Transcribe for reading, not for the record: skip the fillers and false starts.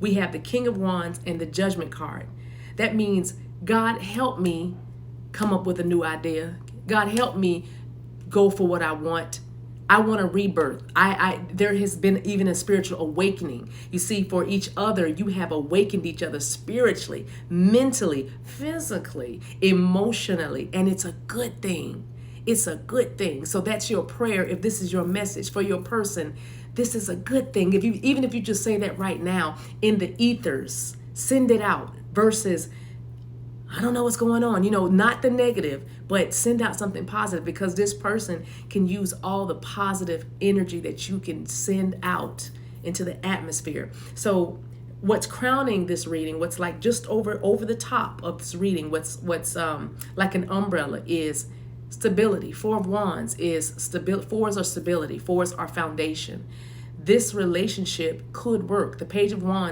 we have the King of Wands and the Judgment card. That means, God, help me come up with a new idea. God, help me go for what I want. I want a rebirth. There has been even a spiritual awakening. You see, for each other, you have awakened each other spiritually, mentally, physically, emotionally, and it's a good thing. It's a good thing. So that's your prayer. If this is your message for your person, this is a good thing. Even if you just say that right now in the ethers, send it out versus, I don't know what's going on, not the negative, but send out something positive, because this person can use all the positive energy that you can send out into the atmosphere. So what's crowning this reading, what's like just over the top of this reading, what's like an umbrella is stability. Four of Wands is stability. Fours are stability. Fours are foundation. This relationship could work. The Page of Wands